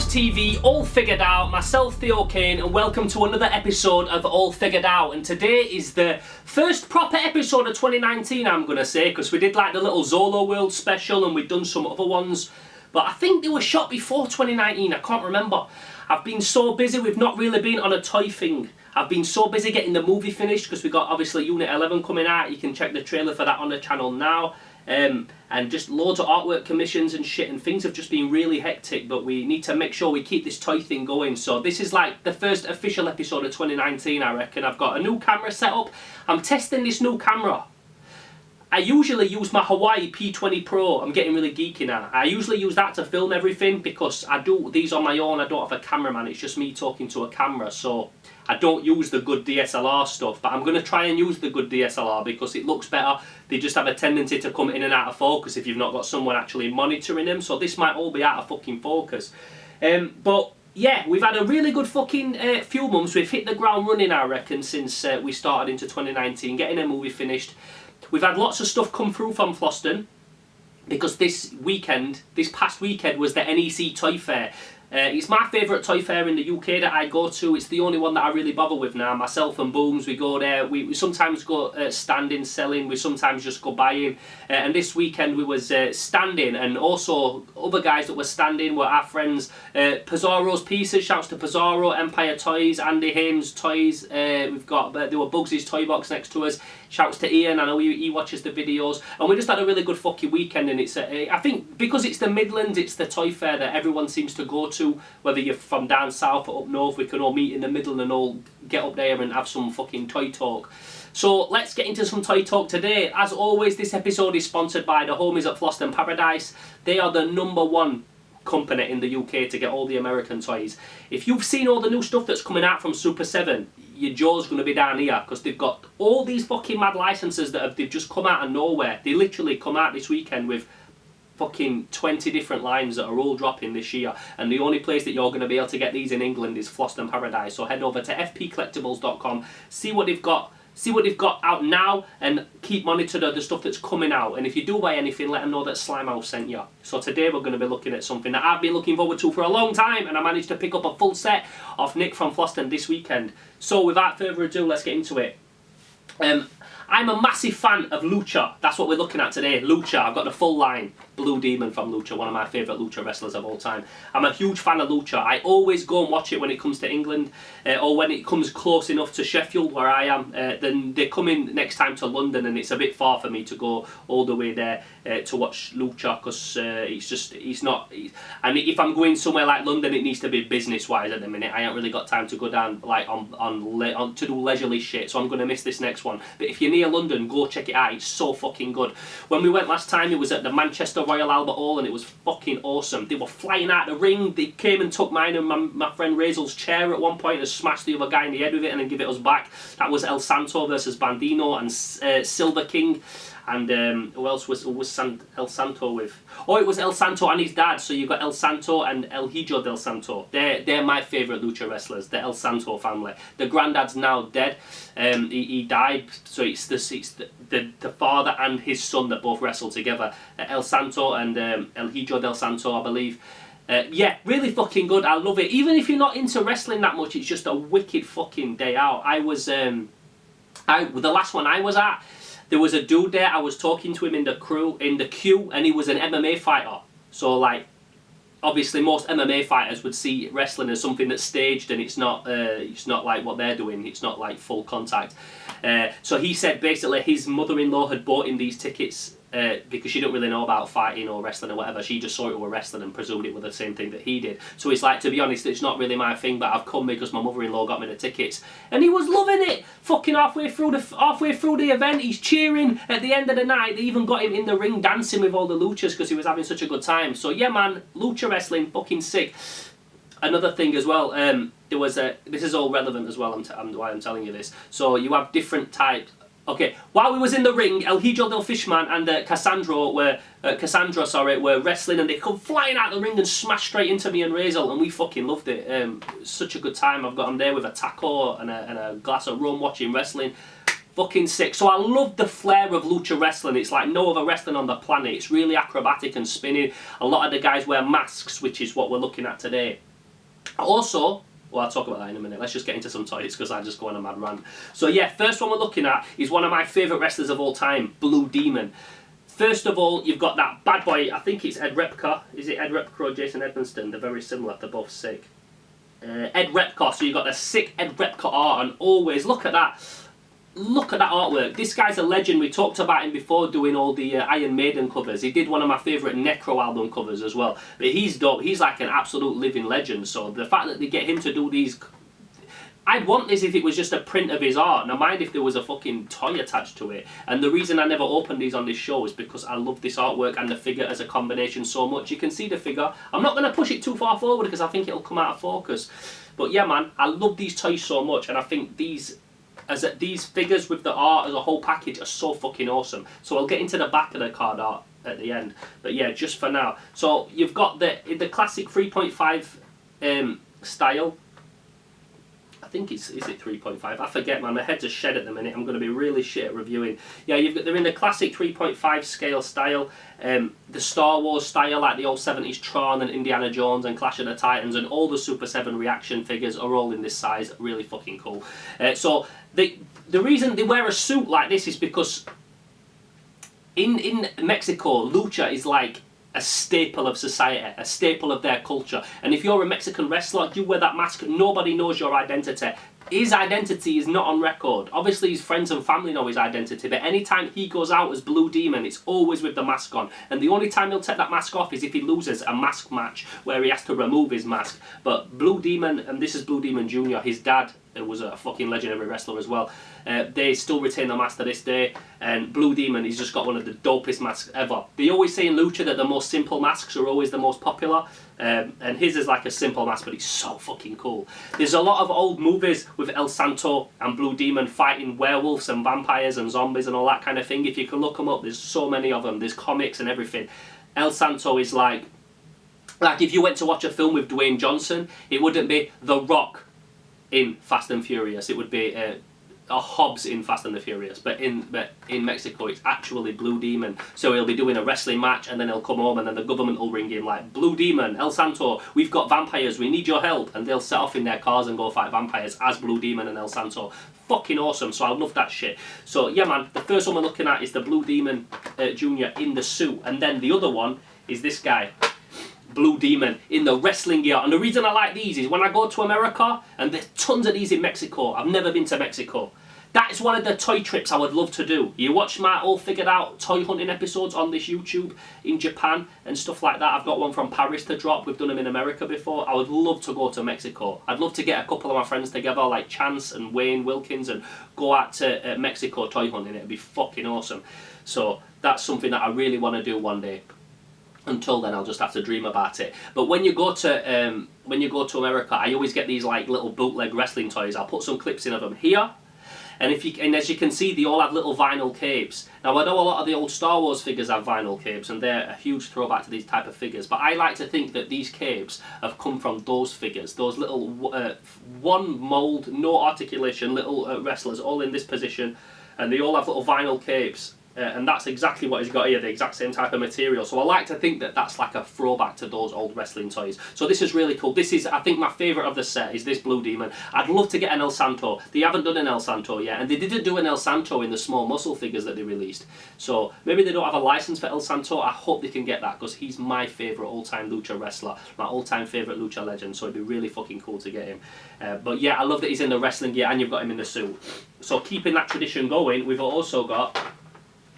TV, All Figured Out, myself Theo Kane, and welcome to another episode of All Figured Out. And today is the first proper episode of 2019, I'm going to say, because we did like the little Zolo World special and we've done some other ones, but I think they were shot before 2019, I can't remember. I've been so busy, we've not really been on a toy thing. I've been so busy getting the movie finished because we got obviously Unit 11 coming out. You can check the trailer for that on the channel now. And just loads of artwork commissions and shit, and things have just been really hectic, but we need to make sure we keep this toy thing going. So this is like the first official episode of 2019, I reckon. I've got a new camera set up. I'm testing this new camera. I usually use my Hawaii P20 Pro. I'm getting really geeky now. I usually use that to film everything because I do these on my own. I don't have a cameraman. It's just me talking to a camera. So I don't use the good DSLR stuff, but I'm going to try and use the good DSLR because it looks better. They just have a tendency to come in and out of focus if you've not got someone actually monitoring them. So this might all be out of fucking focus. But yeah, we've had a really good fucking few months. We've hit the ground running, I reckon, since we started into 2019, getting a movie finished. We've had lots of stuff come through from Floston because this past weekend was the NEC Toy Fair. It's my favourite toy fair in the UK that I go to. It's the only one that I really bother with now. Myself and Booms, we go there. We sometimes go standing, selling. We sometimes just go buying. And this weekend we was standing, and also other guys that were standing were our friends. Pizarro's Pieces, shouts to Pizarro, Empire Toys, Andy Hames Toys. We've got, there were Bugsy's Toy Box next to us. Shouts to Ian, I know he watches the videos. And we just had a really good fucking weekend, and it's I think because it's the Midlands, it's the toy fair that everyone seems to go to. Whether you're from down south or up north, we can all meet in the middle and all get up there and have some fucking toy talk. So let's get into some toy talk today. As always, this episode is sponsored by the homies at Floston Paradise. They are the #1 company in the UK to get all the American toys. If you've seen all the new stuff that's coming out from Super 7, your jaw's going to be down here because they've got all these fucking mad licenses that they've just come out of nowhere. They literally come out this weekend with fucking 20 different lines that are all dropping this year, and the only place that you're going to be able to get these in England is Floston Paradise. So head over to fpcollectibles.com, see what they've got out now, and keep monitoring the stuff that's coming out. And if you do buy anything, let them know that Slimehouse sent you. So today we're going to be looking at something that I've been looking forward to for a long time, and I managed to pick up a full set off Nick from Floston this weekend. So without further ado, let's get into it. I'm a massive fan of Lucha. That's what we're looking at today, Lucha. I've got the full line. Blue Demon from Lucha, one of my favourite Lucha wrestlers of all time. I'm a huge fan of Lucha. I always go and watch it when it comes to England, or when it comes close enough to Sheffield, where I am. Then they come in next time to London, and it's a bit far for me to go all the way there to watch Lucha, because and if I'm going somewhere like London, it needs to be business-wise at the minute. I ain't really got time to go down like on to do leisurely shit, so I'm going to miss this next one. But if you're near London, go check it out. It's so fucking good. When we went last time, it was at the Manchester Royal Albert Hall, and it was fucking awesome. They were flying out the ring. They came and took mine and my friend Razel's chair at one point and smashed the other guy in the head with it and then give it us back. That was El Santo versus Bandino and Silver King. And who else was El Santo with? Oh, it was El Santo and his dad. So you've got El Santo and El Hijo del Santo. They're my favourite lucha wrestlers, the El Santo family. The granddad's now dead. He died, so it's the father and his son that both wrestle together. El Santo and El Hijo del Santo, I believe. Yeah, really fucking good. I love it. Even if you're not into wrestling that much, it's just a wicked fucking day out. I was the last one I was at. There was a dude there, I was talking to him in the queue, and he was an MMA fighter. So like, obviously most MMA fighters would see wrestling as something that's staged, and it's not like what they're doing, it's not like full contact. So he said basically his mother-in-law had bought him these tickets because she didn't really know about fighting or wrestling or whatever. She just saw it were wrestling and presumed it was the same thing that he did. So he's like, to be honest, it's not really my thing, but I've come because my mother-in-law got me the tickets. And he was loving it. Fucking halfway through the event, he's cheering. At the end of the night, they even got him in the ring dancing with all the luchas because he was having such a good time. So yeah, man, lucha wrestling, fucking sick. Another thing as well, there was this is all relevant as well, why I'm telling you this. So you have different types. Okay, while we was in the ring, El Hijo del Fishman and Cassandra were wrestling, and they come flying out the ring and smashed straight into me and Razel, and we fucking loved it. Such a good time. I'm there with a taco and a glass of rum watching wrestling. Fucking sick. So I love the flair of lucha wrestling. It's like no other wrestling on the planet. It's really acrobatic and spinning. A lot of the guys wear masks, which is what we're looking at today. Also, well, I'll talk about that in a minute. Let's just get into some toys because I just go on a mad rant. So yeah, first one we're looking at is one of my favourite wrestlers of all time, Blue Demon. First of all, you've got that bad boy, I think it's Ed Repka. Is it Ed Repka or Jason Edmonstone? They're very similar, they're both sick. Ed Repka, so you've got the sick Ed Repka art, and always, look at that artwork. This guy's a legend. We talked about him before doing all the Iron Maiden covers. He did one of my favourite Necro album covers as well. But he's dope. He's like an absolute living legend. So the fact that they get him to do these... I'd want this if it was just a print of his art. Now mind if there was a fucking toy attached to it. And the reason I never opened these on this show is because I love this artwork and the figure as a combination so much. You can see the figure. I'm not going to push it too far forward because I think it'll come out of focus. But yeah, man, I love these toys so much, and I think these figures with the art as a whole package are so fucking awesome. So I'll get into the back of the card art at the end. But yeah, just for now. So you've got the classic 3.5 style. I think is it 3.5? I forget, man. My head's a shed at the minute. I'm going to be really shit at reviewing. Yeah, they're in the classic 3.5 scale style. The Star Wars style, like the old 70s Tron and Indiana Jones and Clash of the Titans, and all the Super 7 ReAction figures are all in this size. Really fucking cool. So the reason they wear a suit like this is because in Mexico, lucha is like a staple of society, a staple of their culture. And if you're a Mexican wrestler, you wear that mask, nobody knows your identity. His identity is not on record. Obviously his friends and family know his identity, but anytime he goes out as Blue Demon, it's always with the mask on. And the only time he'll take that mask off is if he loses a mask match where he has to remove his mask. But Blue Demon, and this is Blue Demon Jr., his dad was a fucking legendary wrestler as well. They still retain the mask to this day, and Blue Demon, he's just got one of the dopest masks ever. They always say in Lucha that the most simple masks are always the most popular, and his is like a simple mask, but he's so fucking cool. There's a lot of old movies with El Santo and Blue Demon fighting werewolves and vampires and zombies and all that kind of thing. If you can look them up, there's so many of them. There's comics and everything. El Santo is like if you went to watch a film with Dwayne Johnson, it wouldn't be The Rock in Fast and Furious. It would be a Hobbs in Fast and the Furious, but in Mexico it's actually Blue Demon. So he'll be doing a wrestling match, and then he'll come home, and then the government will ring him like, Blue Demon, El Santo, we've got vampires, we need your help, and they'll set off in their cars and go fight vampires as Blue Demon and El Santo. Fucking awesome. So I love that shit. So yeah, man, the first one we're looking at is the Blue Demon Jr. in the suit, and then the other one is this guy, Blue Demon in the wrestling gear. And the reason I like these is when I go to America, and there's tons of these in Mexico. I've never been to Mexico. That is one of the toy trips I would love to do. You watch my all figured out toy hunting episodes on this YouTube in Japan and stuff like that. I've got one from Paris to drop. We've done them in America before. I would love to go to Mexico. I'd love to get a couple of my friends together like Chance and Wayne Wilkins and go out to Mexico toy hunting. It'd be fucking awesome. So that's something that I really want to do one day. Until then, I'll just have to dream about it. But when you go to America, I always get these like little bootleg wrestling toys. I'll put some clips in of them here, and as you can see, they all have little vinyl capes. Now I know a lot of the old Star Wars figures have vinyl capes, and they're a huge throwback to these type of figures. But I like to think that these capes have come from those figures, those little one mold, no articulation, little wrestlers all in this position, and they all have little vinyl capes. And that's exactly what he's got here, the exact same type of material. So I like to think that that's like a throwback to those old wrestling toys. So this is really cool. This is, I think, my favourite of the set is this Blue Demon. I'd love to get an El Santo. They haven't done an El Santo yet, and they didn't do an El Santo in the small muscle figures that they released. So maybe they don't have a license for El Santo. I hope they can get that, because he's my favourite all-time lucha wrestler, my all-time favourite lucha legend. So it'd be really fucking cool to get him. But yeah, I love that he's in the wrestling gear and you've got him in the suit. So keeping that tradition going, we've also got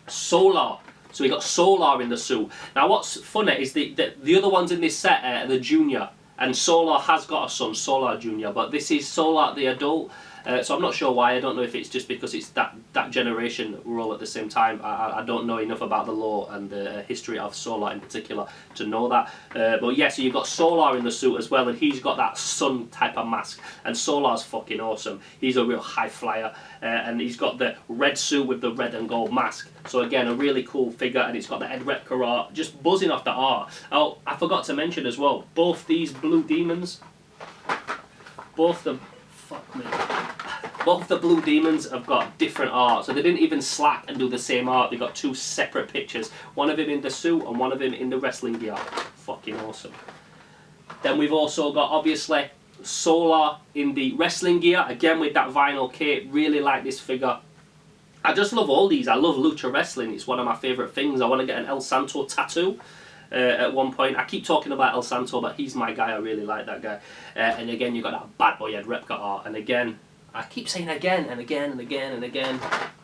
Solar. So we got Solar in the suit. Now what's funny is the other ones in this set are the junior, and Solar has got a son, Solar Junior, but this is Solar the adult. So I'm not sure why. I don't know if it's just because it's that generation we're all at the same time. I don't know enough about the lore and the history of Solar in particular to know that. But yeah, so you've got Solar in the suit as well, and he's got that sun type of mask. And Solar's fucking awesome. He's a real high flyer, and he's got the red suit with the red and gold mask. So again, a really cool figure, and it's got the Ed Repka art, just buzzing off the art. Oh, I forgot to mention as well, both these Blue Demons, both the Blue Demons have got different art, so they didn't even slack and do the same art. They got two separate pictures, one of him in the suit and one of him in the wrestling gear. Fucking awesome. Then we've also got, obviously, Solar in the wrestling gear, again with that vinyl cape. Really like this figure. I just love all these. I love lucha wrestling. It's one of my favourite things. I want to get an El Santo tattoo at one point. I keep talking about El Santo, but he's my guy. I really like that guy. And again, you've got that bad boy head replica art. And again, I keep saying again and again and again and again.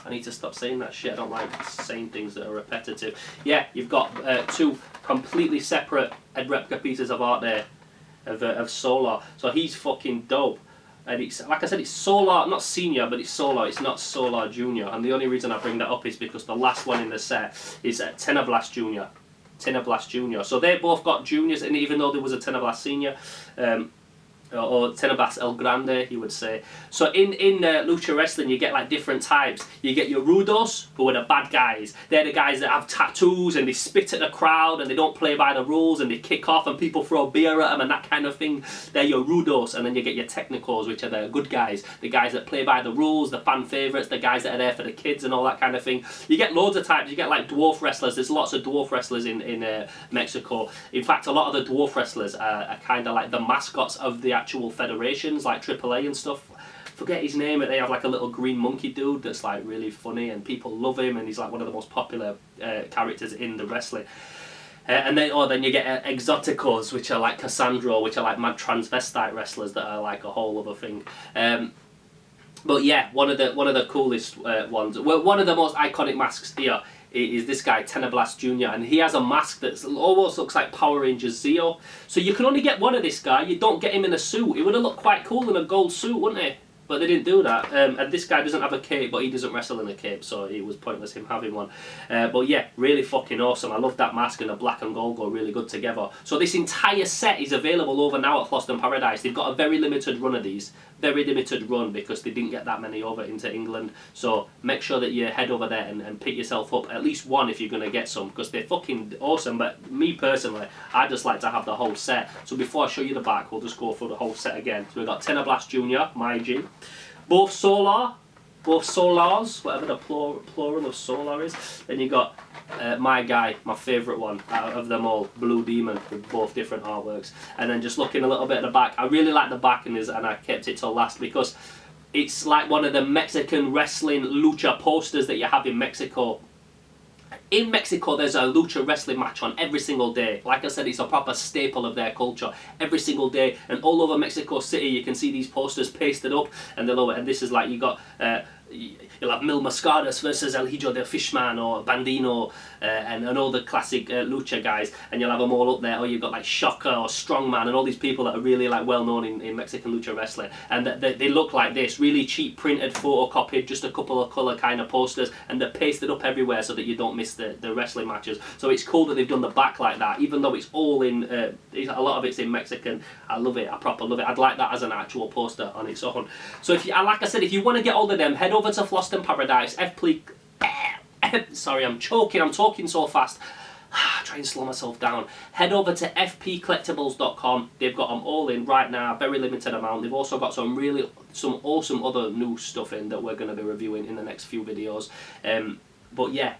I need to stop saying that shit. I don't like saying things that are repetitive. Yeah, you've got two completely separate head replica pieces of art there of Solar. So he's fucking dope. And it's, like I said, it's Solar, not Senior, but it's Solar. It's not Solar Junior. And the only reason I bring that up is because the last one in the set is Teneblast Junior. Teneblast Junior. So they both got juniors, and even though there was a Teneblast Senior, or Teneblast El Grande, he would say. So in Lucha Wrestling, you get like different types. You get your Rudos, who are the bad guys. They're the guys that have tattoos and they spit at the crowd and they don't play by the rules and they kick off and people throw beer at them and that kind of thing. They're your Rudos. And then you get your Technicals, which are the good guys. The guys that play by the rules, the fan favourites, the guys that are there for the kids and all that kind of thing. You get loads of types. You get like dwarf wrestlers. There's lots of dwarf wrestlers in Mexico. In fact, a lot of the dwarf wrestlers are kind of like the mascots of the actual federations, like AAA and stuff. Forget his name, but they have like a little green monkey dude that's like really funny and people love him, and he's like one of the most popular characters in the wrestling. And then you get Exoticos, which are like Cassandra, which are like mad transvestite wrestlers that are like a whole other thing. But yeah, one of the coolest ones. Well, one of the most iconic masks here is this guy, Teneblast Jr. And he has a mask that almost looks like Power Rangers Zeo. So you can only get one of this guy. You don't get him in a suit. It would have looked quite cool in a gold suit, wouldn't it? But they didn't do that. And this guy doesn't have a cape, but he doesn't wrestle in a cape, so it was pointless him having one. But yeah, really fucking awesome. I love that mask, and the black and gold go really good together. So this entire set is available over now at Fhloston Paradise. They've got a very limited run of these. Very limited run because they didn't get that many over into England. So make sure that you head over there and pick yourself up at least one if you're going to get some, because they're fucking awesome. But me personally, I just like to have the whole set. So before I show you the back, we'll just go through the whole set again. So we've got Teneblast Jr., my G. Both Solars, whatever the plural of Solar is. Then you got my guy, my favourite one out of them all, Blue Demon, with both different artworks. And then just looking a little bit at the back, I really like the back, and I kept it till last because it's like one of the Mexican wrestling lucha posters that you have in Mexico. In Mexico, there's a lucha wrestling match on every single day. Like I said, it's a proper staple of their culture. Every single day, and all over Mexico City, you can see these posters pasted up, and this is like you got. You'll have Mil Mascaras versus El Hijo del Fishman or Bandino and all the classic lucha guys, and you'll have them all up there. Or you've got like Shocker or Strongman and all these people that are really like well known in Mexican lucha wrestling, and they look like this, really cheap printed, photocopied, just a couple of colour kind of posters, and they're pasted up everywhere so that you don't miss the wrestling matches. So it's cool that they've done the back like that, even though it's all in a lot of it's in Mexican. I love it. I proper love it. I'd like that as an actual poster on its own. So if you, like I said, if you want to get hold of them, head over to Fhloston Paradise. Sorry, I'm choking. I'm talking so fast. Try and slow myself down. Head over to fpcollectibles.com. They've got them all in right now, very limited amount. They've also got some awesome other new stuff in that we're going to be reviewing in the next few videos. But yeah,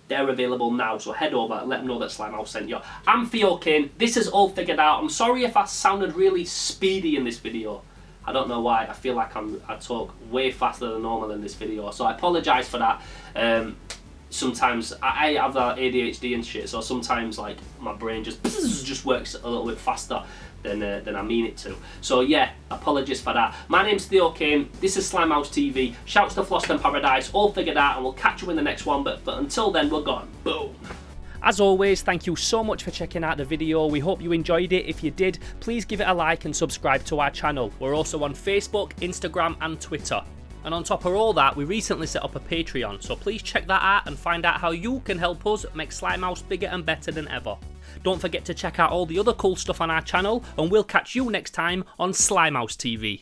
they're available now, so head over and let them know that Slimehouse sent you. I'm Theo Kane. This is all figured out. I'm sorry if I sounded really speedy in this video. I don't know why. I feel like I talk way faster than normal in this video, so I apologise for that. Sometimes I have that ADHD and shit, so sometimes like my brain just works a little bit faster than I mean it to. So yeah, apologies for that. My name's Theo Kane. This is Slimehouse TV. Shouts to Fhloston Paradise. All figured out, and we'll catch you in the next one. But until then, we're gone. Boom. As always, thank you so much for checking out the video. We hope you enjoyed it. If you did, please give it a like and subscribe to our channel. We're also on Facebook, Instagram and Twitter. And on top of all that, we recently set up a Patreon, so please check that out and find out how you can help us make Slimehouse bigger and better than ever. Don't forget to check out all the other cool stuff on our channel, and we'll catch you next time on Slimehouse TV.